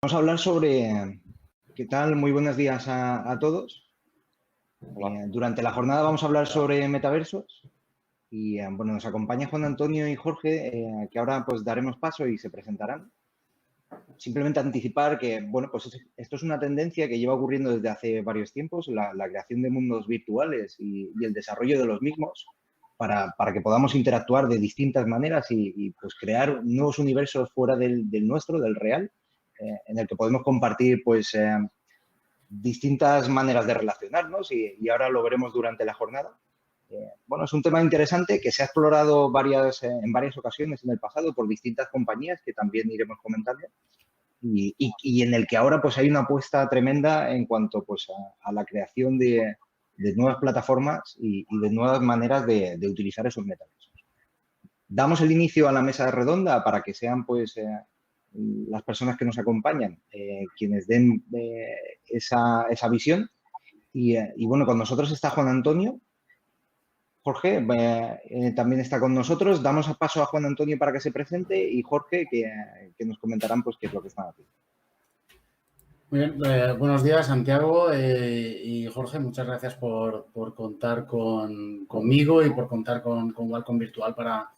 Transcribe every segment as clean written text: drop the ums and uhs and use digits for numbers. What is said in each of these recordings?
vamos a hablar sobre, ¿qué tal? Muy buenos días a todos. Durante la jornada vamos a hablar sobre metaversos y, bueno, nos acompaña Juan Antonio y Jorge, que ahora pues daremos paso y se presentarán. Simplemente anticipar que, bueno, pues esto es una tendencia que lleva ocurriendo desde hace varios tiempos, la creación de mundos virtuales y el desarrollo de los mismos para que podamos interactuar de distintas maneras y pues crear nuevos universos fuera del nuestro, del real, en el que podemos compartir pues distintas maneras de relacionarnos y ahora lo veremos durante la jornada. Bueno, es un tema interesante que se ha explorado en varias ocasiones en el pasado por distintas compañías que también iremos comentando y en el que ahora pues hay una apuesta tremenda en cuanto pues a la creación de nuevas plataformas y de nuevas maneras de utilizar esos metaversos. Damos el inicio a la mesa redonda para que sean pues las personas que nos acompañan quienes den esa visión y bueno, con nosotros está Juan Antonio. Jorge también está con nosotros. Damos paso a Juan Antonio para que se presente y Jorge que nos comentarán pues qué es lo que están haciendo. Muy bien, buenos días Santiago y Jorge, muchas gracias por contar conmigo y por contar con Wallcom Virtual para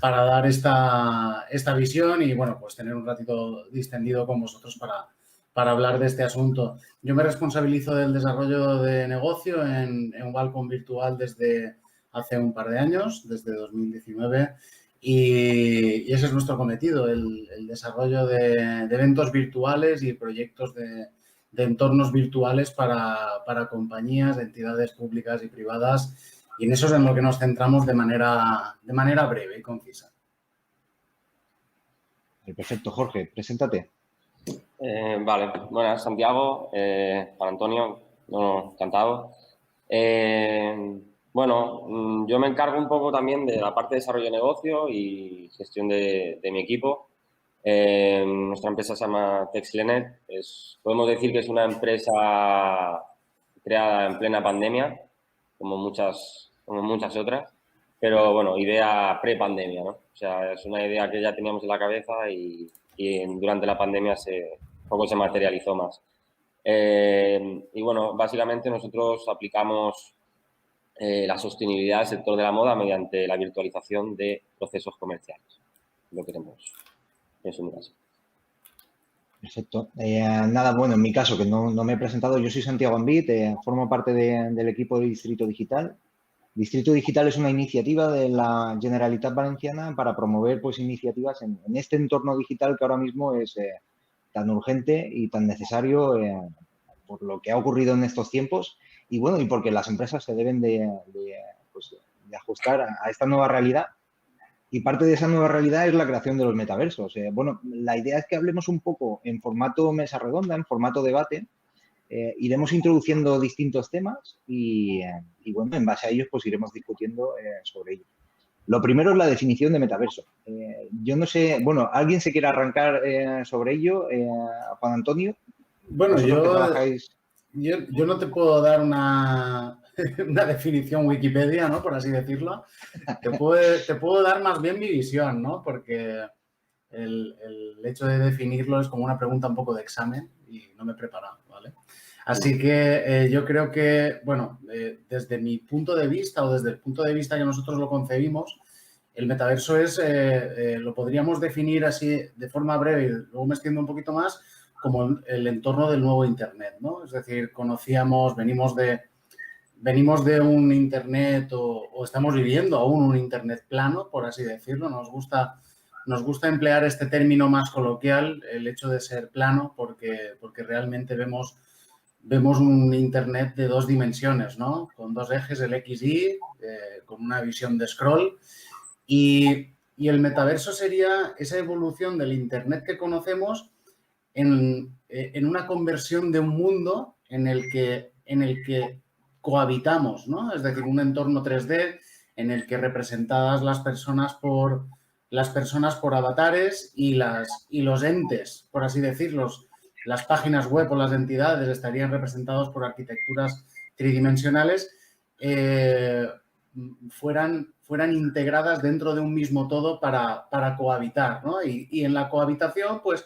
dar esta visión y bueno, pues tener un ratito distendido con vosotros para hablar de este asunto. Yo me responsabilizo del desarrollo de negocio en Wallcom Virtual desde hace un par de años, desde 2019. Y ese es nuestro cometido, el desarrollo de eventos virtuales y proyectos de entornos virtuales para compañías, entidades públicas y privadas. Y en eso es en lo que nos centramos de manera breve y concisa. Perfecto, Jorge, preséntate. Vale, bueno, Santiago, Juan Antonio, encantado. Bueno, yo me encargo un poco también de la parte de desarrollo de negocio y gestión de mi equipo. Nuestra empresa se llama Texlenet. Podemos decir que es una empresa creada en plena pandemia, como muchas otras, pero bueno, idea pre-pandemia, ¿no? O sea, es una idea que ya teníamos en la cabeza y durante la pandemia poco se materializó más. Y bueno, básicamente nosotros aplicamos la sostenibilidad del sector de la moda mediante la virtualización de procesos comerciales. Lo queremos resumir así. Perfecto. Nada, bueno, en mi caso, que no me he presentado, yo soy Santiago Ambit, formo parte del equipo de Distrito Digital. Distrito Digital es una iniciativa de la Generalitat Valenciana para promover pues, iniciativas en este entorno digital que ahora mismo es tan urgente y tan necesario por lo que ha ocurrido en estos tiempos y bueno, y porque las empresas se deben de ajustar a esta nueva realidad. Y parte de esa nueva realidad es la creación de los metaversos. Bueno, la idea es que hablemos un poco en formato mesa redonda, en formato debate. Iremos introduciendo distintos temas y bueno, en base a ellos pues iremos discutiendo sobre ellos. Lo primero es la definición de metaverso. Yo no sé, bueno, ¿alguien se quiere arrancar sobre ello? Juan Antonio. Bueno, yo no te puedo dar una definición Wikipedia, ¿no? Por así decirlo. Te puedo dar más bien mi visión, ¿no? Porque el hecho de definirlo es como una pregunta un poco de examen y no me he preparado, ¿vale? Así que yo creo que, bueno, desde mi punto de vista o desde el punto de vista que nosotros lo concebimos, el metaverso lo podríamos definir así de forma breve y luego me extiendo un poquito más como el entorno del nuevo Internet, ¿no? Es decir, venimos de un Internet o estamos viviendo aún un Internet plano, por así decirlo. Nos gusta emplear este término más coloquial, el hecho de ser plano, porque realmente vemos un Internet de dos dimensiones, ¿no? Con dos ejes, el X, Y, con una visión de scroll. Y el metaverso sería esa evolución del Internet que conocemos en una conversión de un mundo en el que cohabitamos, ¿no? Es decir, un entorno 3D en el que representadas las personas por avatares y los entes, por así decirlo, las páginas web o las entidades estarían representados por arquitecturas tridimensionales, fueran integradas dentro de un mismo todo para cohabitar, ¿no? Y en la cohabitación, pues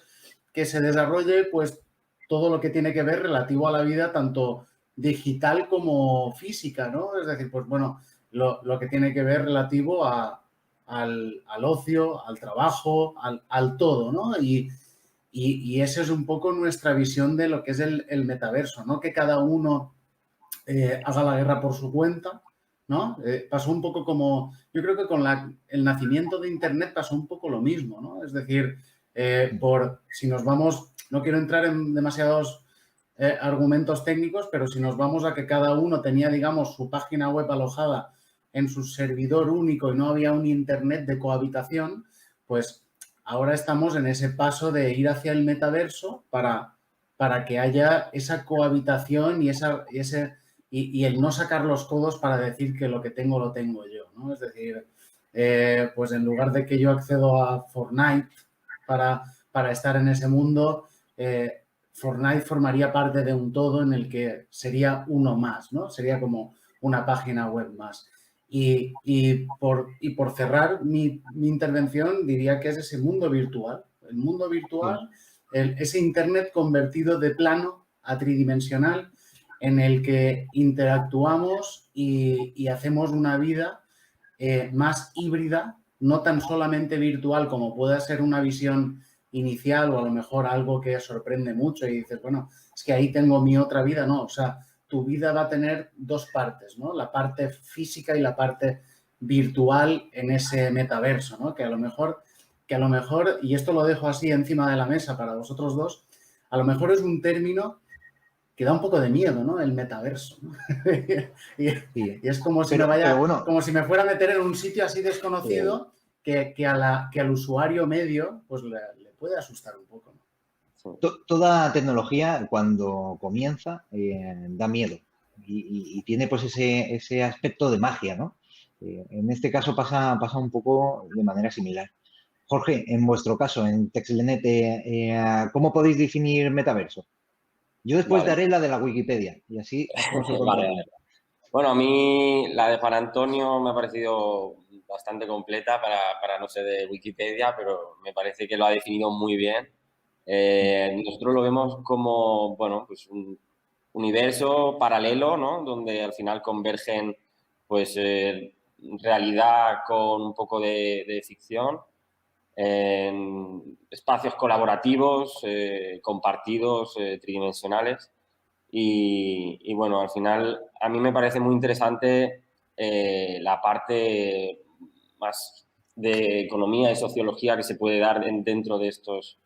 que se desarrolle pues todo lo que tiene que ver relativo a la vida tanto digital como física, ¿no? Es decir, pues bueno, lo que tiene que ver relativo al ocio, al trabajo, al todo, ¿no? Y esa es un poco nuestra visión de lo que es el metaverso, ¿no? Que cada uno haga la guerra por su cuenta, ¿no? Pasó un poco como, yo creo que con el nacimiento de Internet pasó un poco lo mismo, ¿no? Es decir, si nos vamos, no quiero entrar en demasiados argumentos técnicos, pero si nos vamos a que cada uno tenía, digamos, su página web alojada en su servidor único y no había un Internet de cohabitación, pues ahora estamos en ese paso de ir hacia el metaverso para que haya esa cohabitación y el no sacar los codos para decir que lo que tengo lo tengo yo, ¿no? Es decir, pues en lugar de que yo accedo a Fortnite para estar en ese mundo, Fortnite formaría parte de un todo en el que sería uno más, ¿no? Sería como una página web más. Y por cerrar mi intervención, diría que es ese mundo virtual. El mundo virtual, ese Internet convertido de plano a tridimensional en el que interactuamos y hacemos una vida más híbrida, no tan solamente virtual como pueda ser una visión inicial o a lo mejor algo que sorprende mucho y dices, bueno, es que ahí tengo mi otra vida, no, o sea, tu vida va a tener dos partes, ¿no? La parte física y la parte virtual en ese metaverso, ¿no? Que a lo mejor, y esto lo dejo así encima de la mesa para vosotros dos, a lo mejor es un término que da un poco de miedo, ¿no? El metaverso, ¿no? y es como si como si me fuera a meter en un sitio así desconocido que al usuario medio pues le puede asustar un poco, ¿no? Toda tecnología cuando comienza da miedo y tiene pues ese aspecto de magia, ¿no? En este caso pasa un poco de manera similar. Jorge, en vuestro caso, en TextLenet, ¿cómo podéis definir metaverso? Yo después daré la de la Wikipedia y así hacemos el contrario. Vale. Bueno, a mí la de Juan Antonio me ha parecido bastante completa para no ser de Wikipedia, pero me parece que lo ha definido muy bien. Nosotros lo vemos como, bueno, pues un universo paralelo, ¿no? Donde al final convergen, pues, realidad con un poco de ficción, en espacios colaborativos, compartidos, tridimensionales. Y bueno, al final a mí me parece muy interesante la parte más de economía y sociología que se puede dar dentro de estos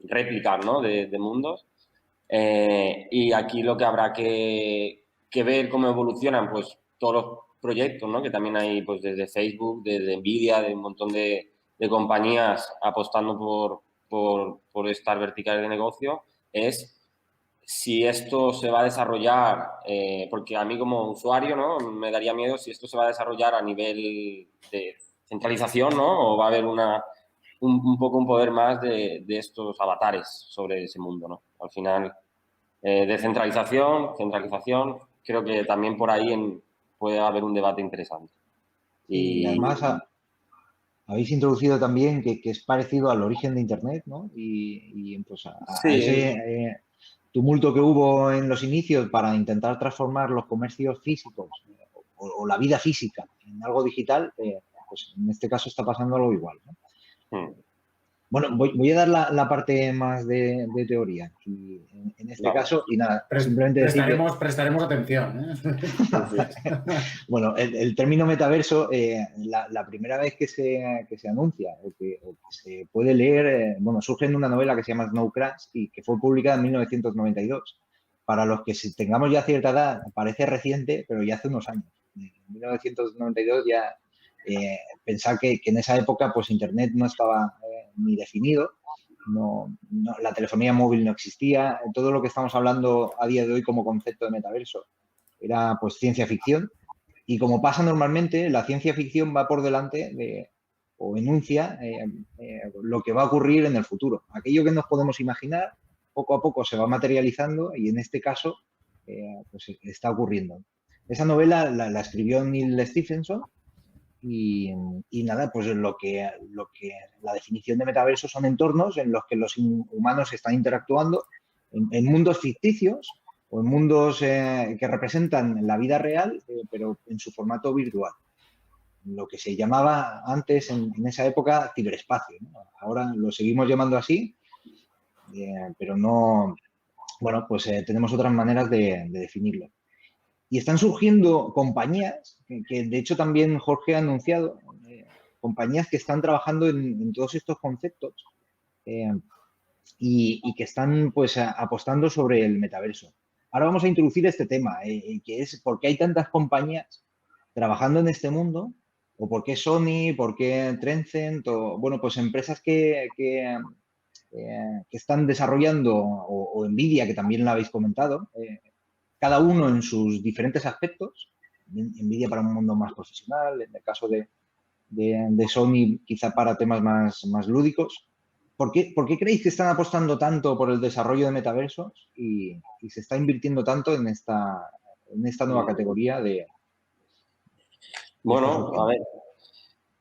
réplicas, ¿no? de mundos. Y aquí lo que habrá que ver cómo evolucionan pues todos los proyectos, ¿no? Que también hay pues desde Facebook, desde Nvidia, de un montón de compañías apostando por estas verticales de negocio, es si esto se va a desarrollar, porque a mí como usuario, ¿no? Me daría miedo si esto se va a desarrollar a nivel de centralización, ¿no? O va a haber un poco un poder más de estos avatares sobre ese mundo, ¿no? Al final, descentralización, centralización, creo que también por ahí puede haber un debate interesante. Y además habéis introducido también que es parecido al origen de Internet, ¿no? Y pues a ese tumulto que hubo en los inicios para intentar transformar los comercios físicos o la vida física en algo digital, pues en este caso está pasando algo igual, ¿no? Bueno, voy a dar la parte más de teoría. Y en este caso, y nada, simplemente prestaremos atención, ¿eh? Bueno, el término metaverso, la primera vez que se anuncia o que se puede leer, bueno, surge en una novela que se llama Snow Crash y que fue publicada en 1992. Para los que tengamos ya cierta edad, parece reciente, pero ya hace unos años. En 1992 ya pensar que en esa época pues Internet no estaba ni definido, la telefonía móvil no existía, todo lo que estamos hablando a día de hoy como concepto de metaverso era pues ciencia ficción y como pasa normalmente, la ciencia ficción va por delante o enuncia lo que va a ocurrir en el futuro. Aquello que nos podemos imaginar poco a poco se va materializando y en este caso pues está ocurriendo. Esa novela la escribió Neil Stephenson Y nada, pues lo que la definición de metaverso son entornos en los que los humanos están interactuando en mundos ficticios o en mundos que representan la vida real, pero en su formato virtual. Lo que se llamaba antes, en esa época, ciberespacio, ¿no? Ahora lo seguimos llamando así, pero no... Bueno, pues tenemos otras maneras de definirlo. Y están surgiendo compañías, que de hecho también Jorge ha anunciado, compañías que están trabajando en todos estos conceptos y que están pues apostando sobre el metaverso. Ahora vamos a introducir este tema, que es por qué hay tantas compañías trabajando en este mundo, o por qué Sony, por qué Tencent, o bueno, pues empresas que están desarrollando, o Nvidia, que también lo habéis comentado, cada uno en sus diferentes aspectos. Nvidia para un mundo más profesional, en el caso de Sony quizá para temas más lúdicos. ¿Por qué creéis que están apostando tanto por el desarrollo de metaversos y se está invirtiendo tanto en esta nueva categoría de... Bueno, a ver,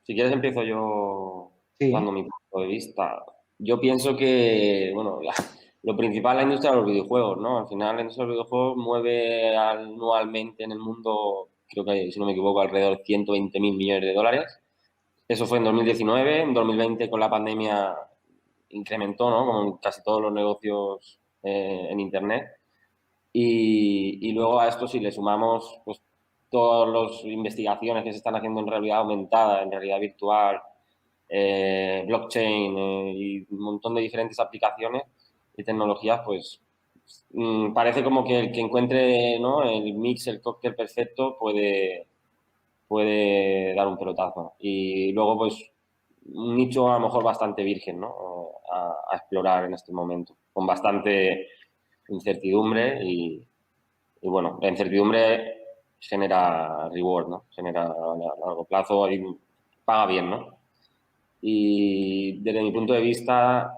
si quieres empiezo yo dando mi punto de vista. Yo pienso que, bueno, lo principal es la industria de los videojuegos, ¿no? Al final la industria de los videojuegos mueve anualmente en el mundo, creo que si no me equivoco, alrededor de 120.000 millones de dólares. Eso fue en 2019, en 2020 con la pandemia incrementó, ¿no? Como en casi todos los negocios en Internet. Y luego a esto si le sumamos pues todas las investigaciones que se están haciendo en realidad aumentada, en realidad virtual, blockchain y un montón de diferentes aplicaciones y tecnologías, pues parece como que el que encuentre, ¿no?, el mix, el cóctel perfecto puede dar un pelotazo. Y luego, pues, un nicho a lo mejor bastante virgen, ¿no?, a explorar en este momento, con bastante incertidumbre y bueno, la incertidumbre genera reward, ¿no? Genera a largo plazo y paga bien, ¿no? Y desde mi punto de vista,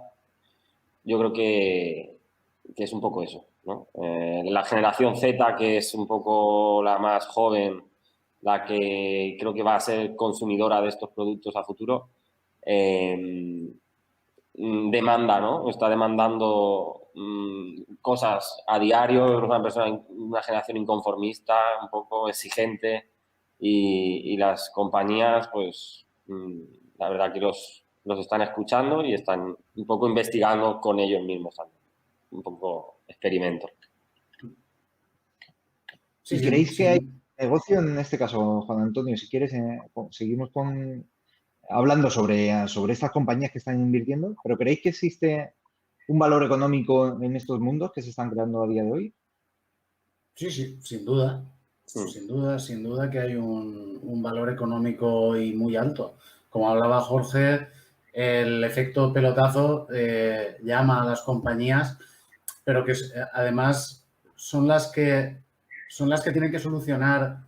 yo creo que es un poco eso, ¿no? La generación Z, que es un poco la más joven, la que creo que va a ser consumidora de estos productos a futuro, demanda, ¿no? Está demandando cosas a diario, es una generación inconformista, un poco exigente y las compañías, pues, la verdad que los están escuchando y están un poco investigando con ellos mismos también. Un poco experimento. Sí, ¿y creéis que hay negocio en este caso, Juan Antonio? Si quieres, seguimos hablando sobre estas compañías que están invirtiendo, pero ¿creéis que existe un valor económico en estos mundos que se están creando a día de hoy? Sí, sin duda. Sin duda que hay un valor económico y muy alto. Como hablaba Jorge, el efecto pelotazo llama a las compañías, pero que además son las que tienen que solucionar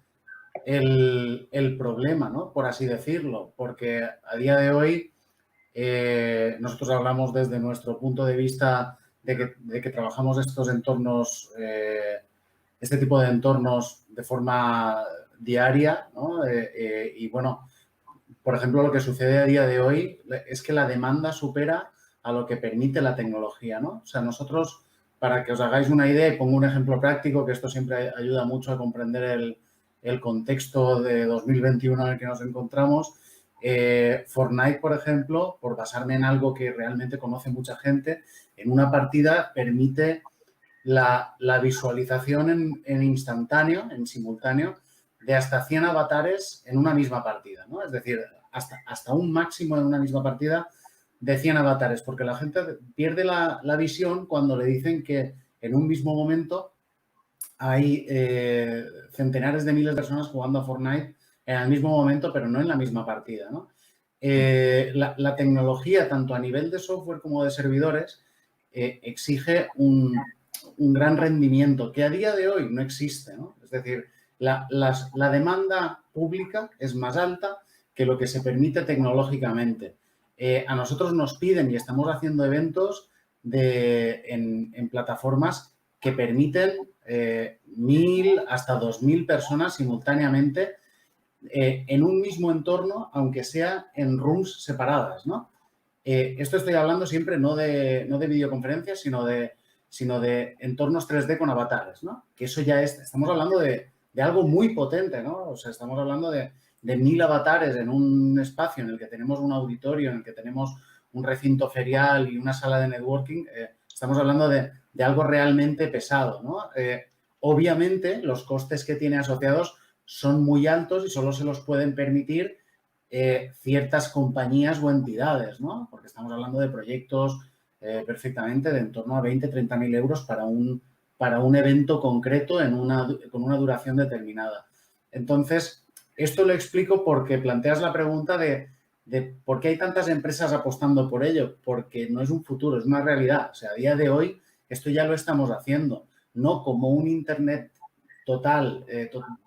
el problema, ¿no?, por así decirlo, porque a día de hoy nosotros hablamos desde nuestro punto de vista de que trabajamos estos entornos, este tipo de entornos de forma diaria, ¿no? Y bueno, por ejemplo, lo que sucede a día de hoy es que la demanda supera a lo que permite la tecnología, ¿no? O sea, nosotros, para que os hagáis una idea, y pongo un ejemplo práctico, que esto siempre ayuda mucho a comprender el contexto de 2021 en el que nos encontramos. Fortnite, por ejemplo, por basarme en algo que realmente conoce mucha gente, en una partida permite la visualización en instantáneo, en simultáneo, de hasta 100 avatares en una misma partida, ¿no? Es decir, hasta un máximo en una misma partida de 100 avatares, porque la gente pierde la visión cuando le dicen que en un mismo momento hay centenares de miles de personas jugando a Fortnite en el mismo momento, pero no en la misma partida, ¿no? La tecnología, tanto a nivel de software como de servidores, exige un gran rendimiento que a día de hoy no existe, ¿no? Es decir, la demanda pública es más alta que lo que se permite tecnológicamente. A nosotros nos piden y estamos haciendo eventos en plataformas que permiten 1.000 hasta 2.000 personas simultáneamente en un mismo entorno, aunque sea en rooms separadas, ¿no? Esto estoy hablando siempre no de videoconferencias, sino de entornos 3D con avatares, ¿no? Que eso ya estamos hablando de algo muy potente, ¿no? O sea, estamos hablando de 1000 avatares en un espacio en el que tenemos un auditorio, en el que tenemos un recinto ferial y una sala de networking. Estamos hablando de algo realmente pesado, ¿no? Obviamente, los costes que tiene asociados son muy altos y solo se los pueden permitir ciertas compañías o entidades, ¿no? Porque estamos hablando de proyectos perfectamente de en torno a 20-30.000 euros para un evento concreto con una duración determinada. Entonces, esto lo explico porque planteas la pregunta de por qué hay tantas empresas apostando por ello, porque no es un futuro, es una realidad. O sea, a día de hoy esto ya lo estamos haciendo, no como un Internet total,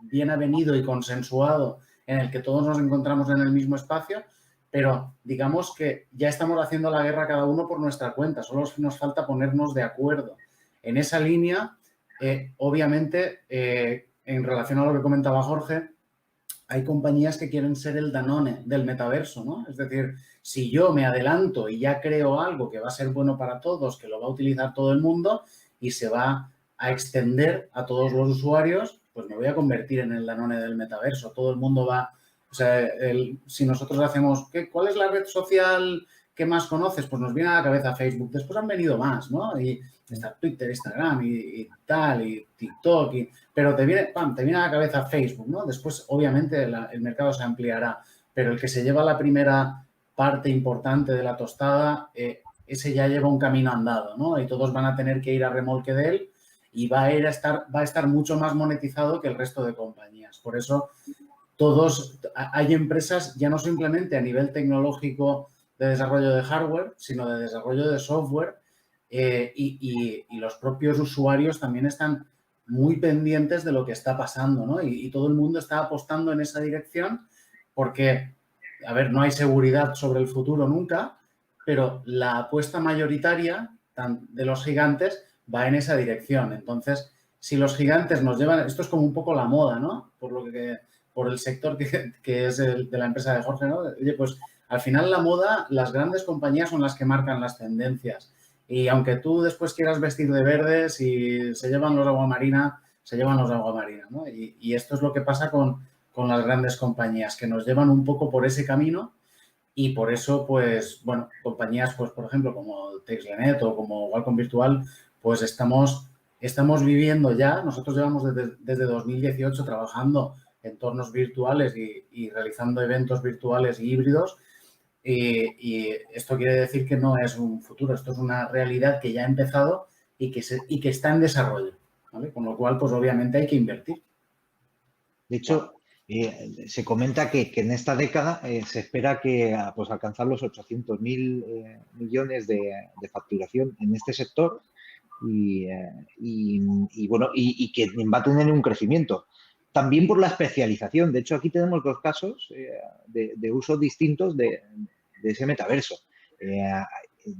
bien avenido y consensuado en el que todos nos encontramos en el mismo espacio, pero digamos que ya estamos haciendo la guerra cada uno por nuestra cuenta, solo nos falta ponernos de acuerdo. En esa línea, obviamente, en relación a lo que comentaba Jorge, hay compañías que quieren ser el Danone del metaverso, ¿no? Es decir, si yo me adelanto y ya creo algo que va a ser bueno para todos, que lo va a utilizar todo el mundo y se va a extender a todos los usuarios, pues me voy a convertir en el Danone del metaverso. Todo el mundo va... O sea, si nosotros hacemos... ¿Cuál es la red social que más conoces? Pues nos viene a la cabeza Facebook. Después han venido más, ¿no? Y está Twitter, Instagram y tal, y TikTok, pero te viene a la cabeza Facebook, ¿no? Después, obviamente, el mercado se ampliará, pero el que se lleva la primera parte importante de la tostada, ese ya lleva un camino andado, ¿no? Y todos van a tener que ir a remolque de él y va a estar mucho más monetizado que el resto de compañías. Por eso, hay empresas ya no simplemente a nivel tecnológico de desarrollo de hardware, sino de desarrollo de software, y los propios usuarios también están muy pendientes de lo que está pasando, ¿no? Y todo el mundo está apostando en esa dirección porque, a ver, no hay seguridad sobre el futuro nunca, pero la apuesta mayoritaria de los gigantes va en esa dirección. Entonces, si los gigantes nos llevan... Esto es como un poco la moda, ¿no? Por el sector que es el de la empresa de Jorge, ¿no? Oye, pues al final la moda, las grandes compañías son las que marcan las tendencias. Y aunque tú después quieras vestir de verde, si se llevan los agua marina, se llevan los agua marina, ¿no? Y esto es lo que pasa con las grandes compañías, que nos llevan un poco por ese camino y por eso, pues, bueno, compañías, pues, por ejemplo, como TextLenet o como Wacom Virtual, pues estamos viviendo ya, nosotros llevamos desde 2018 trabajando en entornos virtuales y realizando eventos virtuales y híbridos. Y esto quiere decir que no es un futuro, esto es una realidad que ya ha empezado y que está en desarrollo, ¿vale? Con lo cual, pues obviamente hay que invertir. De hecho, se comenta que en esta década se espera que pues, alcanzar los 800.000 millones de facturación en este sector y que va a tener un crecimiento. También por la especialización. De hecho, aquí tenemos dos casos de usos distintos de ese metaverso.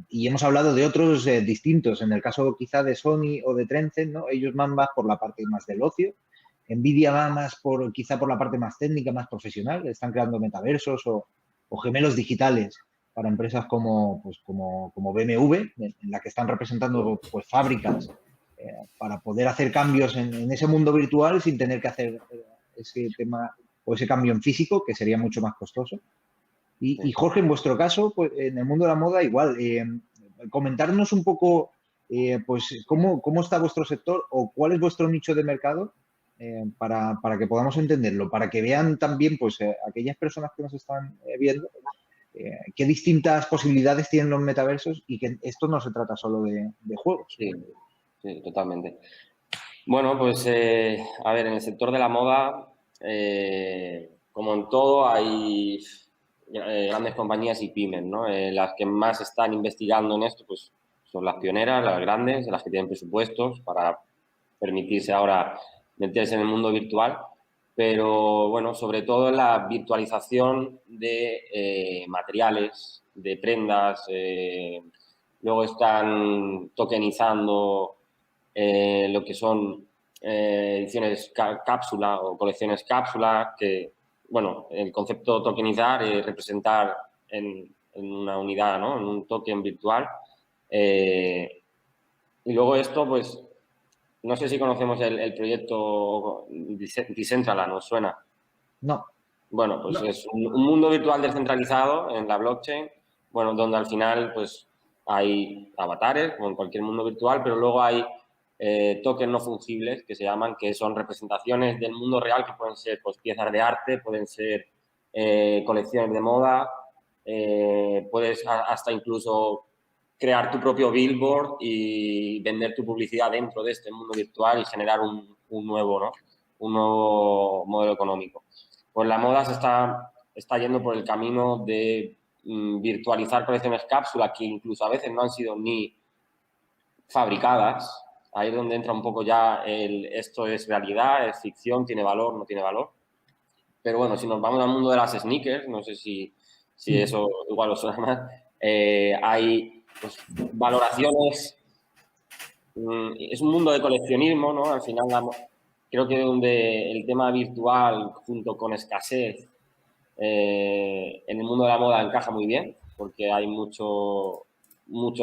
Y hemos hablado de otros distintos. En el caso quizá de Sony o de Tencent, ¿no? Ellos van más por la parte más del ocio. Nvidia va más quizá por la parte más técnica, más profesional. Están creando metaversos o gemelos digitales para empresas como BMW, en la que están representando pues, fábricas para poder hacer cambios en ese mundo virtual sin tener que hacer ese tema o ese cambio en físico, que sería mucho más costoso. Y Jorge, en vuestro caso, pues, en el mundo de la moda, igual, comentarnos un poco pues cómo está vuestro sector o cuál es vuestro nicho de mercado para que podamos entenderlo, para que vean también pues aquellas personas que nos están viendo qué distintas posibilidades tienen los metaversos y que esto no se trata solo de juegos. Sí, totalmente. Bueno, pues a ver, en el sector de la moda, como en todo, hay grandes compañías y pymes, ¿no? Las que más están investigando en esto, pues son las pioneras, las grandes, las que tienen presupuestos para permitirse ahora meterse en el mundo virtual, pero bueno, sobre todo en la virtualización de materiales, de prendas, luego están tokenizando lo que son ediciones cápsula o colecciones cápsula, que bueno, el concepto tokenizar es representar en una unidad, ¿no? En un token virtual. Y luego esto, pues, no sé si conocemos el proyecto Decentraland, ¿os suena? No. Bueno, pues No. es un mundo virtual descentralizado en la blockchain, bueno, donde al final, pues, hay avatares, como en cualquier mundo virtual, pero luego hay tokens no fungibles que se llaman, que son representaciones del mundo real, que pueden ser, pues, piezas de arte, pueden ser colecciones de moda, puedes hasta incluso crear tu propio billboard y vender tu publicidad dentro de este mundo virtual y generar un nuevo, ¿no? Un nuevo modelo económico. Pues la moda se está yendo por el camino de virtualizar colecciones cápsula que incluso a veces no han sido ni fabricadas. Ahí es donde entra un poco ya esto es realidad, es ficción, tiene valor, no tiene valor. Pero bueno, si nos vamos al mundo de las sneakers, no sé si eso igual os suena más, hay pues, valoraciones. Es un mundo de coleccionismo, ¿no? Al final, creo que donde el tema virtual junto con escasez en el mundo de la moda encaja muy bien, porque hay mucho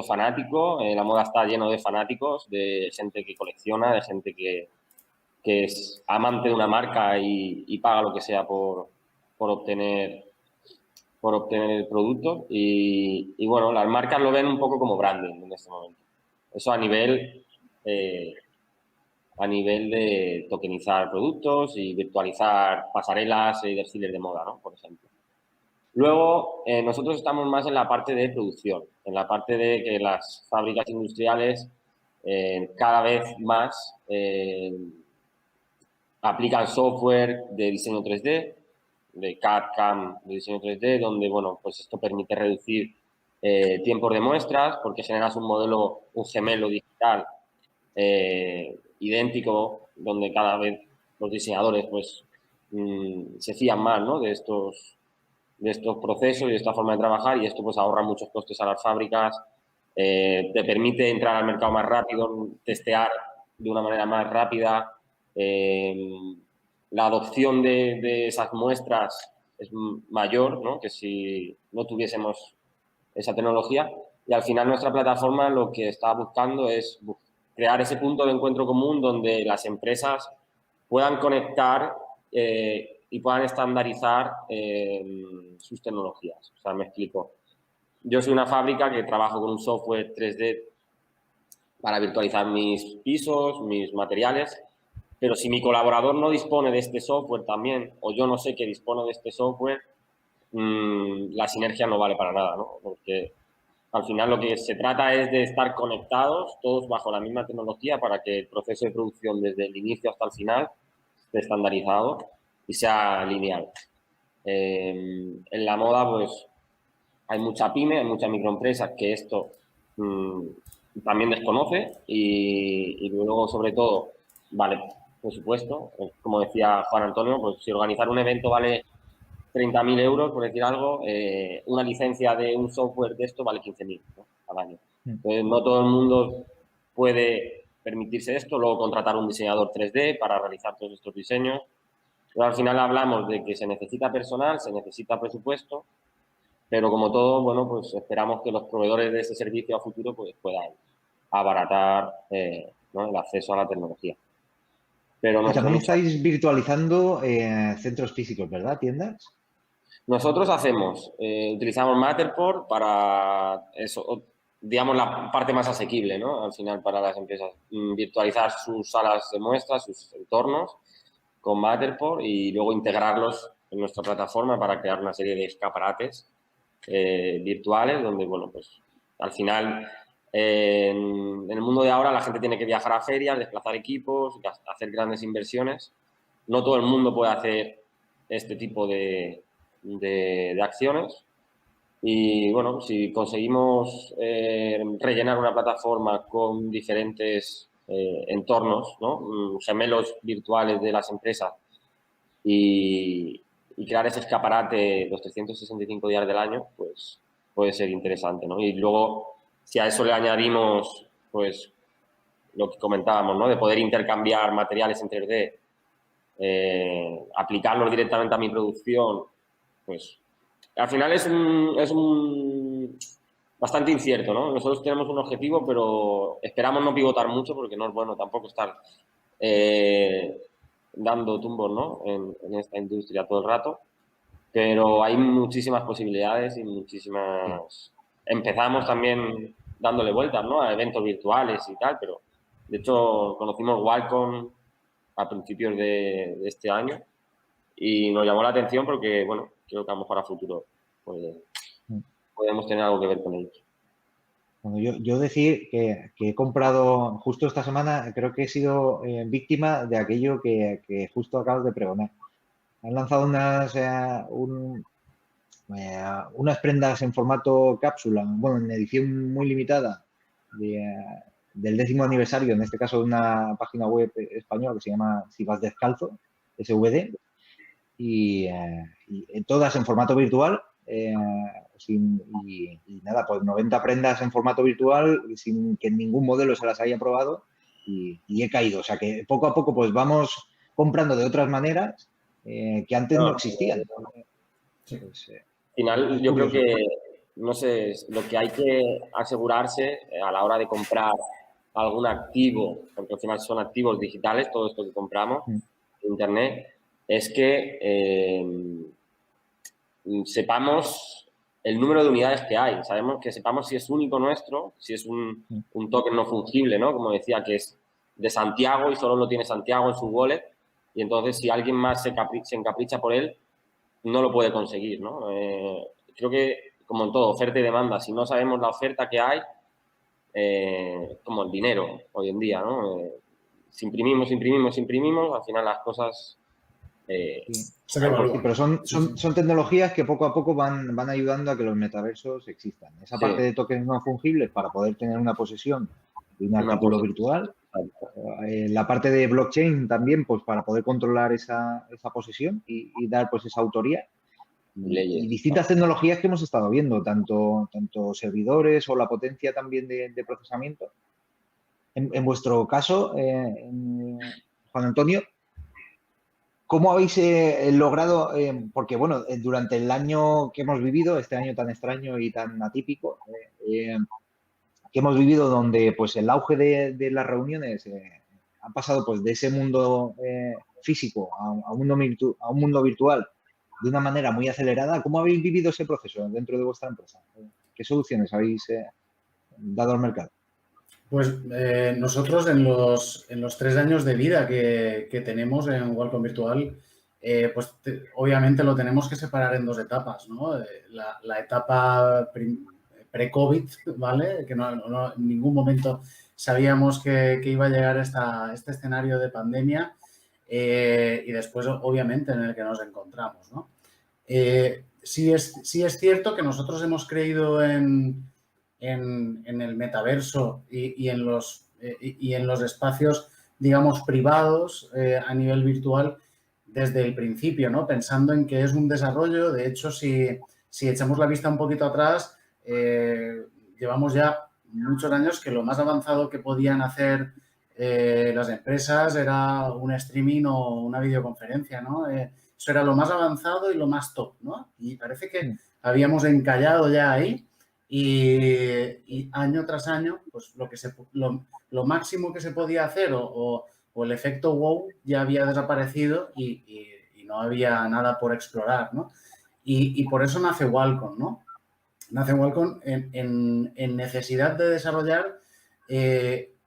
fanático, la moda está lleno de fanáticos, de gente que colecciona, de gente que es amante de una marca y paga lo que sea por obtener el producto y bueno, las marcas lo ven un poco como branding en este momento. Eso a nivel de tokenizar productos y virtualizar pasarelas y desfiles de moda, ¿no? Por ejemplo. Luego, nosotros estamos más en la parte de producción, en la parte de que las fábricas industriales cada vez más aplican software de diseño 3D, de CAD, CAM, de diseño 3D, donde, bueno, pues esto permite reducir tiempos de muestras porque generas un modelo, un gemelo digital idéntico, donde cada vez los diseñadores, pues, se fían más, ¿no? de estos procesos y de esta forma de trabajar y esto pues ahorra muchos costes a las fábricas, te permite entrar al mercado más rápido, testear de una manera más rápida, la adopción de esas muestras es mayor, ¿no? Que si no tuviésemos esa tecnología y al final nuestra plataforma lo que está buscando es crear ese punto de encuentro común donde las empresas puedan conectar y puedan estandarizar sus tecnologías. O sea, me explico. Yo soy una fábrica que trabajo con un software 3D para virtualizar mis pisos, mis materiales, pero si mi colaborador no dispone de este software también, o yo no sé que dispone de este software, la sinergia no vale para nada, ¿no? Porque al final lo que se trata es de estar conectados todos bajo la misma tecnología para que el proceso de producción desde el inicio hasta el final esté estandarizado y sea lineal. En la moda, pues, hay mucha pyme, hay muchas microempresas que esto también desconoce y luego, sobre todo, vale, por supuesto, como decía Juan Antonio, pues si organizar un evento vale 30.000 euros, por decir algo, una licencia de un software de esto vale 15.000, ¿no? Al año. Entonces, no todo el mundo puede permitirse esto, luego contratar un diseñador 3D para realizar todos estos diseños. Pero al final hablamos de que se necesita personal, se necesita presupuesto, pero como todo, bueno, pues esperamos que los proveedores de ese servicio a futuro pues, puedan abaratar ¿no? el acceso a la tecnología. Pero y también estáis virtualizando centros físicos, ¿verdad? ¿Tiendas? Nosotros utilizamos Matterport para eso, digamos, la parte más asequible, ¿no? Al final para las empresas, virtualizar sus salas de muestras, sus entornos con Matterport y luego integrarlos en nuestra plataforma para crear una serie de escaparates virtuales donde, bueno, pues al final en el mundo de ahora la gente tiene que viajar a ferias, desplazar equipos, hacer grandes inversiones. No todo el mundo puede hacer este tipo de acciones y bueno, si conseguimos rellenar una plataforma con diferentes entornos, ¿no? Gemelos virtuales de las empresas y crear ese escaparate los 365 días del año, pues puede ser interesante, ¿no? Y luego, si a eso le añadimos, pues, lo que comentábamos, ¿no? De poder intercambiar materiales en 3D aplicarlos directamente a mi producción, pues al final es bastante incierto, ¿no? Nosotros tenemos un objetivo, pero esperamos no pivotar mucho porque no es bueno tampoco estar dando tumbos, ¿no? En esta industria todo el rato. Pero hay muchísimas posibilidades y muchísimas... Empezamos también dándole vueltas, ¿no? A eventos virtuales y tal, pero de hecho conocimos Wallcon a principios de este año y nos llamó la atención porque, bueno, creo que a lo mejor a futuro podemos tener algo que ver con ellos. Bueno, yo decir que he comprado justo esta semana, creo que he sido víctima de aquello que justo acabas de pregonar. Han lanzado unas prendas en formato cápsula, bueno, en edición muy limitada del 10º aniversario, en este caso de una página web española que se llama Si vas descalzo, SVD, y todas en formato virtual. Y nada, pues 90 prendas en formato virtual sin que ningún modelo se las haya probado y he caído. O sea que poco a poco pues vamos comprando de otras maneras que antes no existían. Pues, al final yo creo que, no sé, lo que hay que asegurarse a la hora de comprar algún activo, porque al final son activos digitales, todo esto que compramos en Internet, es que sepamos el número de unidades que hay, sepamos si es único nuestro, si es un token no fungible, ¿no? Como decía, que es de Santiago y solo lo tiene Santiago en su wallet, y entonces si alguien más se encapricha por él, no lo puede conseguir, ¿no? Creo que, como en todo, oferta y demanda, si no sabemos la oferta que hay, como el dinero hoy en día, ¿no? Si imprimimos, al final las cosas... pero son tecnologías que poco a poco van ayudando a que los metaversos existan. Esa parte de tokens no fungibles para poder tener una posesión de un artículo virtual. La parte de blockchain también, pues para poder controlar esa posesión y dar pues esa autoría. Y distintas tecnologías que hemos estado viendo, tanto servidores o la potencia también de procesamiento. En vuestro caso, Juan Antonio, ¿cómo habéis logrado, porque bueno, durante el año que hemos vivido, este año tan extraño y tan atípico, que hemos vivido donde pues el auge de las reuniones ha pasado pues de ese mundo físico a un mundo virtual de una manera muy acelerada, ¿cómo habéis vivido ese proceso dentro de vuestra empresa? ¿Qué soluciones habéis dado al mercado? Pues nosotros en los 3 años de vida que tenemos en Wallcon Virtual, pues obviamente lo tenemos que separar en 2 etapas, ¿no? La etapa pre-COVID, ¿vale? Que no, en ningún momento sabíamos que iba a llegar este escenario de pandemia y después, obviamente, en el que nos encontramos, ¿no? Sí es cierto que nosotros hemos creído en el metaverso y en los espacios, digamos, privados a nivel virtual desde el principio, ¿no? Pensando en que es un desarrollo. De hecho, si echamos la vista un poquito atrás, llevamos ya muchos años que lo más avanzado que podían hacer las empresas era un streaming o una videoconferencia, ¿no? Eso era lo más avanzado y lo más top, ¿no? Y parece que habíamos encallado ya ahí. Y año tras año, pues lo máximo que se podía hacer o el efecto wow ya había desaparecido y no había nada por explorar, ¿no? Y por eso nace Wallcon, ¿no? Nace Wallcon en necesidad de desarrollar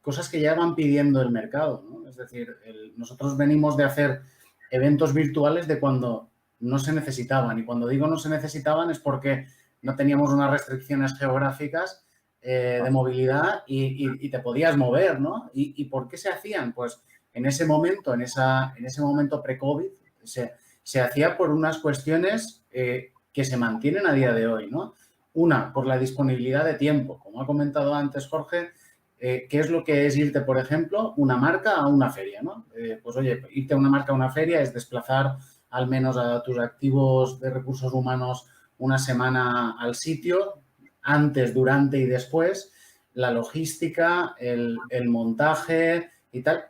cosas que ya van pidiendo el mercado, ¿no? Es decir, nosotros venimos de hacer eventos virtuales de cuando no se necesitaban. Y cuando digo no se necesitaban es porque no teníamos unas restricciones geográficas de movilidad y te podías mover, ¿no? ¿Y por qué se hacían? Pues en ese momento, en ese momento pre-COVID, se hacía por unas cuestiones que se mantienen a día de hoy, ¿no? Una, por la disponibilidad de tiempo. Como ha comentado antes Jorge, ¿qué es lo que es irte, por ejemplo, una marca a una feria, ¿no? Pues, oye, irte a una marca a una feria es desplazar al menos a tus activos de recursos humanos una semana al sitio, antes, durante y después, la logística, el montaje y tal.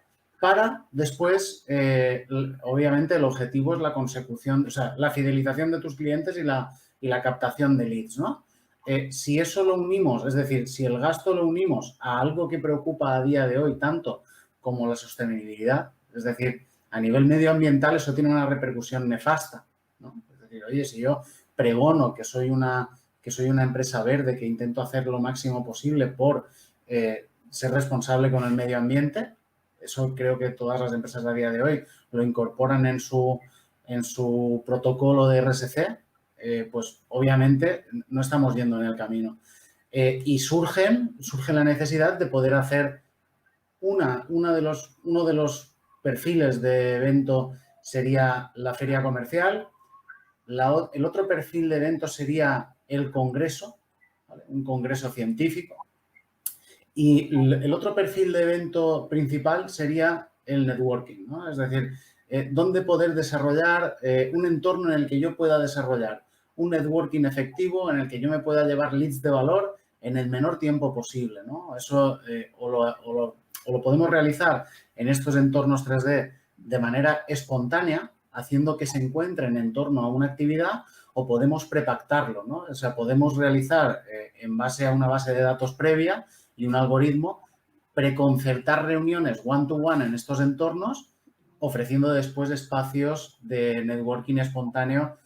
para después, obviamente, el objetivo es la consecución, o sea, la fidelización de tus clientes y la captación de leads, ¿no? Si eso lo unimos, es decir, si el gasto lo unimos a algo que preocupa a día de hoy tanto como la sostenibilidad, es decir, a nivel medioambiental eso tiene una repercusión nefasta, ¿no? Es decir, oye, si yo pregono que soy una empresa verde, que intento hacer lo máximo posible por ser responsable con el medio ambiente, eso creo que todas las empresas a día de hoy lo incorporan en su protocolo de RSC, pues obviamente no estamos yendo en el camino. Y surge la necesidad de poder hacer uno de los perfiles de evento sería la feria comercial, el otro perfil de evento sería el congreso, ¿vale? Un congreso científico. Y el otro perfil de evento principal sería el networking, ¿no? Es decir, dónde poder desarrollar un entorno en el que yo pueda desarrollar un networking efectivo, en el que yo me pueda llevar leads de valor en el menor tiempo posible, ¿no? Eso o lo podemos realizar en estos entornos 3D de manera espontánea, haciendo que se encuentren en torno a una actividad, o podemos prepactarlo, ¿no? O sea, podemos realizar en base a una base de datos previa y un algoritmo, preconcertar reuniones one-to-one en estos entornos, ofreciendo después espacios de networking espontáneo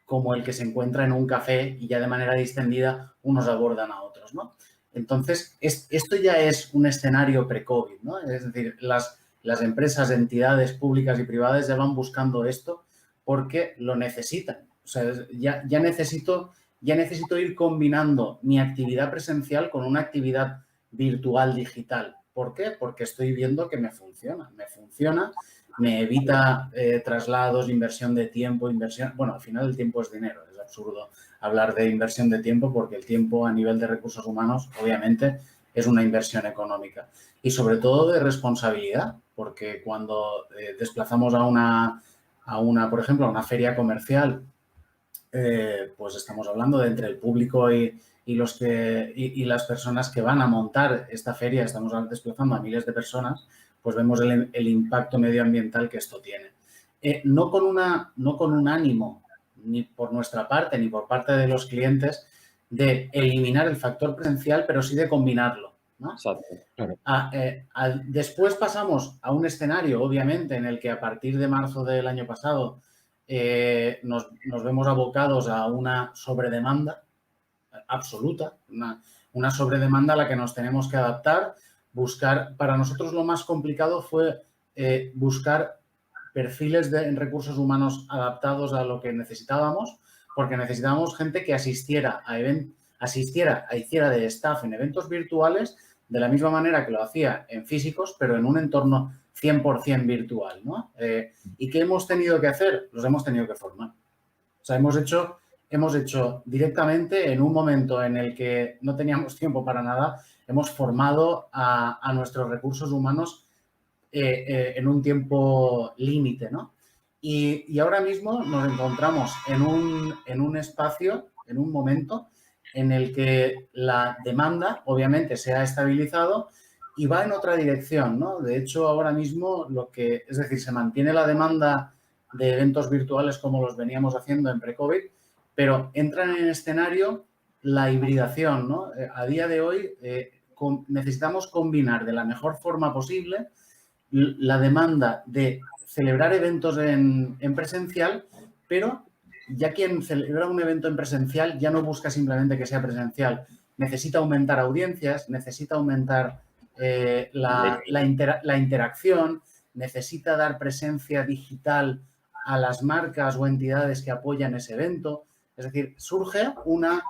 como el que se encuentra en un café y ya de manera distendida unos abordan a otros, ¿no? Entonces, esto ya es un escenario pre-COVID, ¿no? Es decir, las empresas, entidades públicas y privadas ya van buscando esto porque lo necesitan. O sea, ya necesito ir combinando mi actividad presencial con una actividad virtual digital. ¿Por qué? Porque estoy viendo que me funciona, me evita traslados, inversión de tiempo, bueno, al final el tiempo es dinero, es absurdo hablar de inversión de tiempo porque el tiempo a nivel de recursos humanos obviamente es una inversión económica y sobre todo de responsabilidad, porque cuando desplazamos por ejemplo, a una feria comercial, pues estamos hablando de entre el público y las personas que van a montar esta feria, estamos desplazando a miles de personas, pues vemos el impacto medioambiental que esto tiene. No con un ánimo, ni por nuestra parte, ni por parte de los clientes, de eliminar el factor presencial, pero sí de combinarlo, ¿no? Exacto. Claro. Después pasamos a un escenario, obviamente, en el que a partir de marzo del año pasado nos vemos abocados a una sobredemanda absoluta, una sobredemanda a la que nos tenemos que adaptar, buscar. Para nosotros lo más complicado fue buscar perfiles en recursos humanos adaptados a lo que necesitábamos, porque necesitábamos gente que hiciera de staff en eventos virtuales de la misma manera que lo hacía en físicos, pero en un entorno 100% virtual, ¿no? ¿Y qué hemos tenido que hacer? Los hemos tenido que formar. O sea, hemos hecho directamente en un momento en el que no teníamos tiempo para nada, hemos formado a nuestros recursos humanos en un tiempo límite, ¿no? Y ahora mismo nos encontramos en un espacio, en un momento en el que la demanda obviamente se ha estabilizado y va en otra dirección, ¿no? De hecho, ahora mismo es decir, se mantiene la demanda de eventos virtuales como los veníamos haciendo en pre-COVID, pero entran en escenario la hibridación, ¿no? A día de hoy necesitamos combinar de la mejor forma posible la demanda de celebrar eventos en presencial, pero ya quien celebra un evento en presencial ya no busca simplemente que sea presencial, necesita aumentar audiencias, necesita aumentar la interacción, necesita dar presencia digital a las marcas o entidades que apoyan ese evento. Es decir, surge una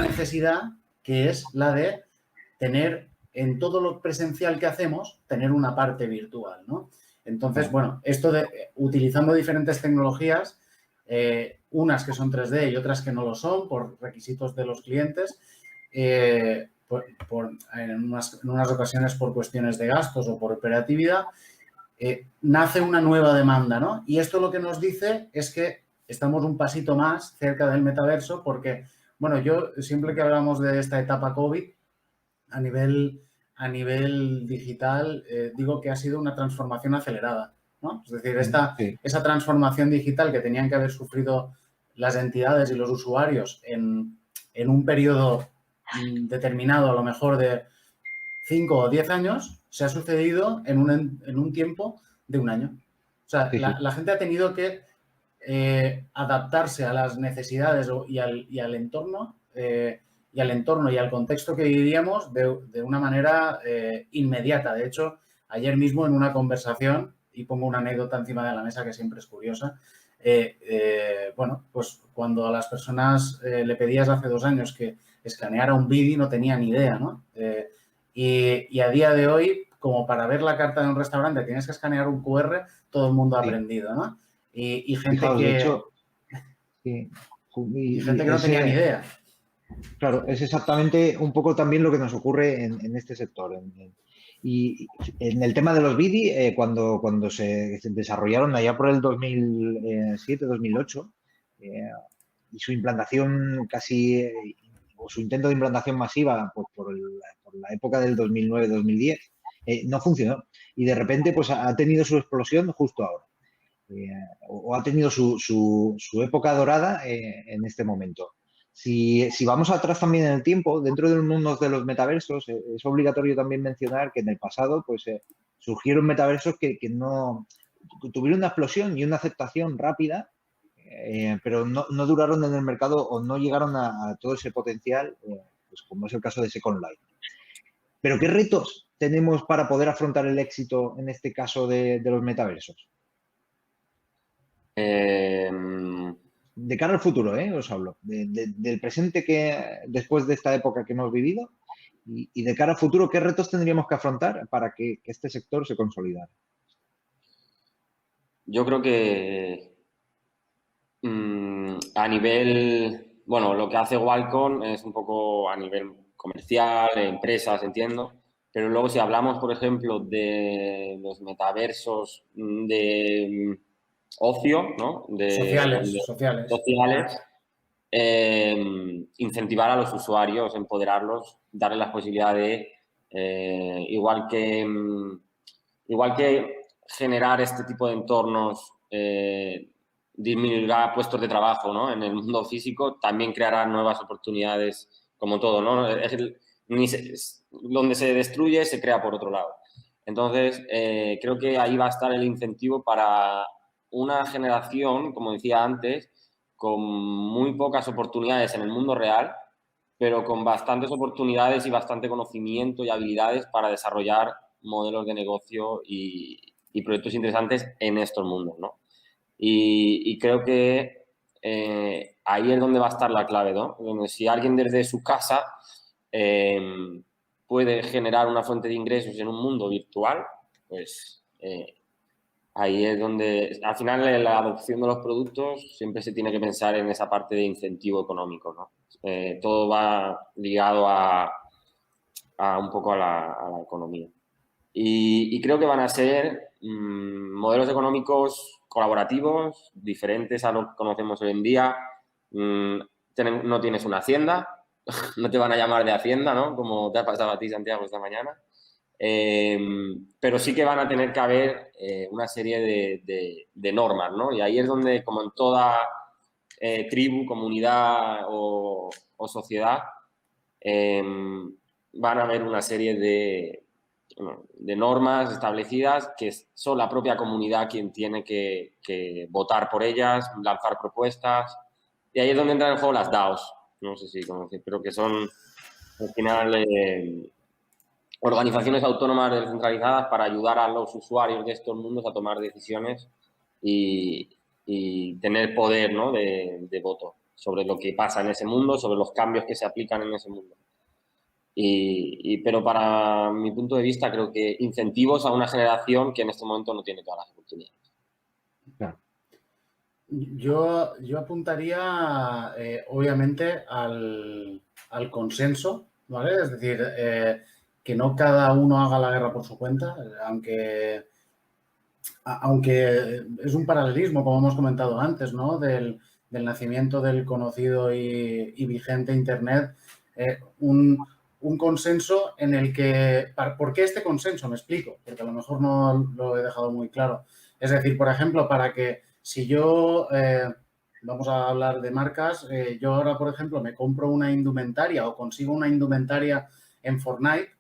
necesidad que es la de tener en todo lo presencial que hacemos, tener una parte virtual, ¿no? Entonces, bueno, esto utilizando diferentes tecnologías, unas que son 3D y otras que no lo son por requisitos de los clientes, en unas ocasiones por cuestiones de gastos o por operatividad, nace una nueva demanda, ¿no? Y esto lo que nos dice es que estamos un pasito más cerca del metaverso porque, bueno, yo siempre que hablamos de esta etapa COVID, a nivel a nivel digital, digo que ha sido una transformación acelerada, ¿no? Es decir, esa transformación digital que tenían que haber sufrido las entidades y los usuarios en un periodo determinado, a lo mejor de 5 o 10 años, se ha sucedido en un tiempo de un año. O sea, la gente ha tenido que adaptarse a las necesidades y al entorno y al contexto que vivíamos de una manera inmediata. De hecho, ayer mismo en una conversación, y pongo una anécdota encima de la mesa que siempre es curiosa, bueno, pues cuando a las personas le pedías hace 2 años que escaneara un BIDI no tenían ni idea, ¿no? Y a día de hoy, como para ver la carta de un restaurante tienes que escanear un QR, todo el mundo ha aprendido, ¿no? Y gente Fijaos, que... de hecho, y gente que no tenía ni idea. Claro, es exactamente un poco también lo que nos ocurre en este sector. Y en el tema de los BIDI, cuando se desarrollaron allá por el 2007, 2008, y su implantación casi, o su intento de implantación masiva pues, por la época del 2009-2010, no funcionó. Y de repente pues ha tenido su explosión justo ahora. O ha tenido su época dorada en este momento. Si vamos atrás también en el tiempo, dentro del mundo de los metaversos, es obligatorio también mencionar que en el pasado pues, surgieron metaversos que tuvieron una explosión y una aceptación rápida, pero no duraron en el mercado o no llegaron a todo ese potencial, pues como es el caso de Second Life. Pero ¿qué retos tenemos para poder afrontar el éxito en este caso de los metaversos? De cara al futuro, os hablo. Del presente que después de esta época que hemos vivido y de cara al futuro, ¿qué retos tendríamos que afrontar para que este sector se consolidara? Yo creo que a nivel, bueno, lo que hace Wallcon es un poco a nivel comercial, empresas, entiendo, pero luego si hablamos, por ejemplo, de los metaversos de ocio, ¿no? Sociales. Incentivar a los usuarios, empoderarlos, darles la posibilidad de, igual que generar este tipo de entornos disminuirá puestos de trabajo, ¿no? En el mundo físico, también creará nuevas oportunidades, como todo, ¿no? Donde se destruye, se crea por otro lado. Entonces, creo que ahí va a estar el incentivo para una generación, como decía antes, con muy pocas oportunidades en el mundo real, pero con bastantes oportunidades y bastante conocimiento y habilidades para desarrollar modelos de negocio y proyectos interesantes en estos mundos, ¿no? Y creo que ahí es donde va a estar la clave, ¿no? Donde si alguien desde su casa puede generar una fuente de ingresos en un mundo virtual, pues ahí es donde, al final, la adopción de los productos siempre se tiene que pensar en esa parte de incentivo económico, ¿no? Todo va ligado a un poco a la economía. Y creo que van a ser modelos económicos colaborativos, diferentes a lo que conocemos hoy en día. No tienes una hacienda, no te van a llamar de hacienda, ¿no? Como te ha pasado a ti, Santiago, esta mañana. Pero sí que van a tener que haber una serie de normas, ¿no? Y ahí es donde, como en toda tribu, comunidad o sociedad, van a haber una serie de normas establecidas que son la propia comunidad quien tiene que votar por ellas, lanzar propuestas. Y ahí es donde entran en juego las DAOs. No sé si conocéis, pero que son al final organizaciones autónomas descentralizadas para ayudar a los usuarios de estos mundos a tomar decisiones y tener poder, ¿no? de voto sobre lo que pasa en ese mundo, sobre los cambios que se aplican en ese mundo. Pero para mi punto de vista creo que incentivos a una generación que en este momento no tiene todas las oportunidades. Claro. Yo apuntaría obviamente al consenso, ¿vale? Es decir, que no cada uno haga la guerra por su cuenta, aunque es un paralelismo, como hemos comentado antes, ¿no? Del nacimiento del conocido y vigente Internet, un un consenso en el que... ¿Por qué este consenso? Me explico, porque a lo mejor no lo he dejado muy claro. Es decir, por ejemplo, para que si yo, vamos a hablar de marcas, yo ahora, por ejemplo, me compro una indumentaria o consigo una indumentaria en Fortnite,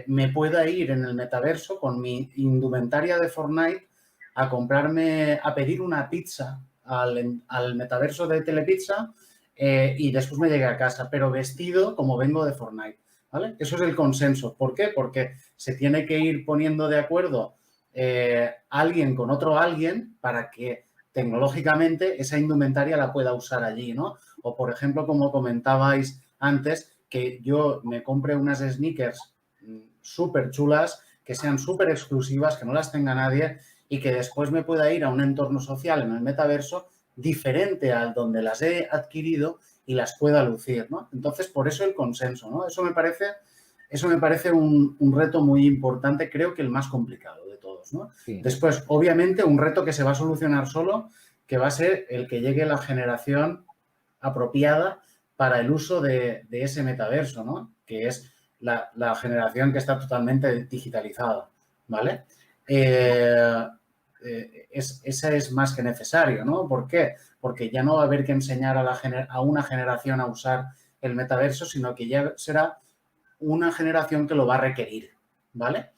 me pueda ir en el metaverso con mi indumentaria de Fortnite a pedir una pizza al metaverso de Telepizza y después me llegue a casa, pero vestido como vengo de Fortnite, ¿vale? Eso es el consenso. ¿Por qué? Porque se tiene que ir poniendo de acuerdo alguien con otro alguien para que tecnológicamente esa indumentaria la pueda usar allí, ¿no? O, por ejemplo, como comentabais antes, que yo me compre unas sneakers súper chulas, que sean súper exclusivas, que no las tenga nadie y que después me pueda ir a un entorno social en el metaverso diferente al donde las he adquirido y las pueda lucir, ¿no? Entonces, por eso el consenso, ¿no? Eso me parece un reto muy importante, creo que el más complicado de todos, ¿no? Sí. Después, obviamente, un reto que se va a solucionar solo, que va a ser el que llegue la generación apropiada para el uso de ese metaverso, ¿no? Que es la generación que está totalmente digitalizada, ¿vale? Esa es más que necesario, ¿no? ¿Por qué? Porque ya no va a haber que enseñar a una generación a usar el metaverso, sino que ya será una generación que lo va a requerir, ¿vale?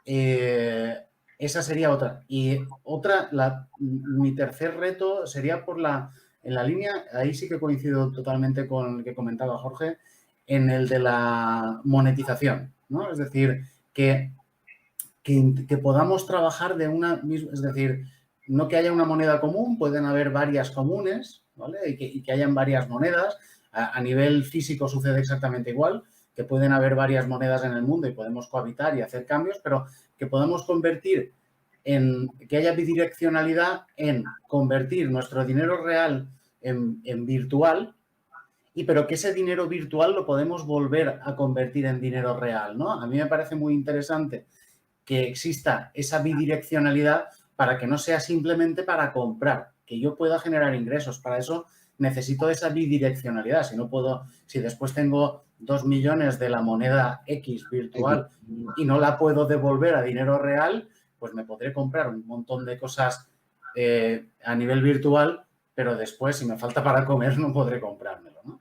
Esa sería otra. Y otra, mi tercer reto sería en la línea, ahí sí que coincido totalmente con el que comentaba Jorge, en el de la monetización, ¿no? Es decir, que podamos trabajar de una misma, es decir, no que haya una moneda común, pueden haber varias comunes, ¿vale? Y que hayan varias monedas. A nivel físico sucede exactamente igual, que pueden haber varias monedas en el mundo y podemos cohabitar y hacer cambios, pero que podamos convertir que haya bidireccionalidad en convertir nuestro dinero real en virtual, pero que ese dinero virtual lo podemos volver a convertir en dinero real, ¿no? A mí me parece muy interesante que exista esa bidireccionalidad para que no sea simplemente para comprar, que yo pueda generar ingresos. Para eso necesito esa bidireccionalidad. Si después tengo 2 millones de la moneda X virtual y no la puedo devolver a dinero real, pues me podré comprar un montón de cosas a nivel virtual, pero después, si me falta para comer, no podré comprármelo, ¿no?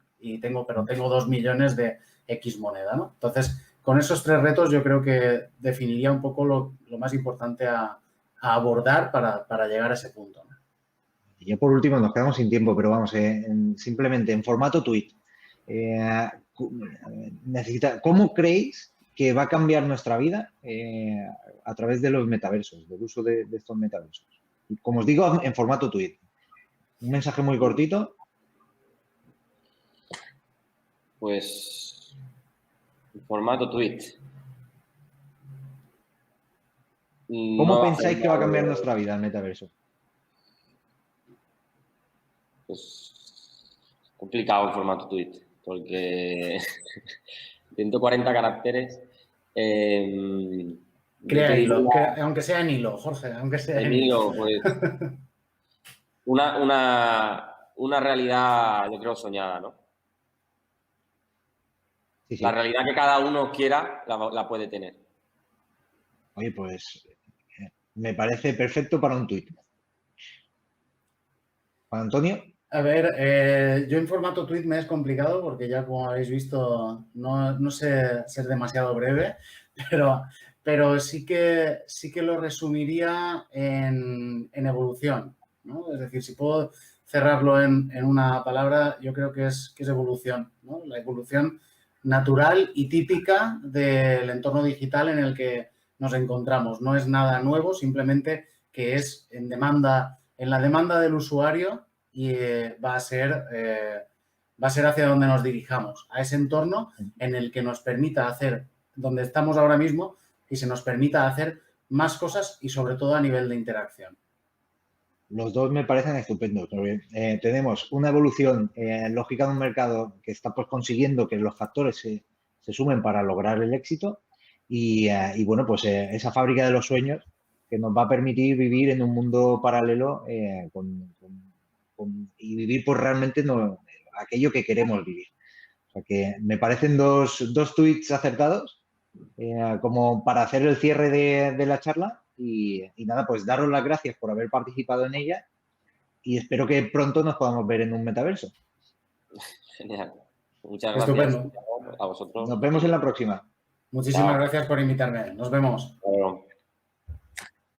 Pero tengo 2 millones de X moneda, ¿no? Entonces, con esos tres retos yo creo que definiría un poco lo más importante a abordar para llegar a ese punto, ¿no? Y ya por último, nos quedamos sin tiempo, pero vamos, simplemente en formato tweet. ¿Cómo creéis que va a cambiar nuestra vida a través de los metaversos, del uso de estos metaversos? Y como os digo, en formato tweet. Un mensaje muy cortito. Pues, en formato tweet. ¿Cómo pensáis que va a cambiar nuestra vida el metaverso? Pues complicado en formato tweet, porque 140 caracteres. Crea hilo, aunque sea en hilo, Jorge, aunque sea en hilo. Pues, una realidad, yo creo, soñada, ¿no? Sí, sí. La realidad que cada uno quiera la puede tener. Oye, pues me parece perfecto para un tuit. ¿Para Antonio? A ver, yo en formato tweet me es complicado porque ya como habéis visto no sé ser demasiado breve, pero sí que lo resumiría en evolución, ¿no? Es decir, si puedo cerrarlo en una palabra, yo creo que es evolución, ¿no? La evolución natural y típica del entorno digital en el que nos encontramos. No es nada nuevo, simplemente que es en la demanda del usuario y va a ser hacia donde nos dirijamos, a ese entorno en el que nos permita hacer donde estamos ahora mismo y se nos permita hacer más cosas y sobre todo a nivel de interacción. Los dos me parecen estupendos. Tenemos una evolución lógica de un mercado que está pues consiguiendo que los factores se sumen para lograr el éxito y bueno, pues esa fábrica de los sueños que nos va a permitir vivir en un mundo paralelo y vivir pues realmente aquello que queremos vivir. O sea que me parecen dos tweets acertados como para hacer el cierre de la charla y nada, pues daros las gracias por haber participado en ella y espero que pronto nos podamos ver en un metaverso. Genial. Muchas gracias. Estupendo. A vosotros. Nos vemos en la próxima. Muchísimas gracias por invitarme. Nos vemos.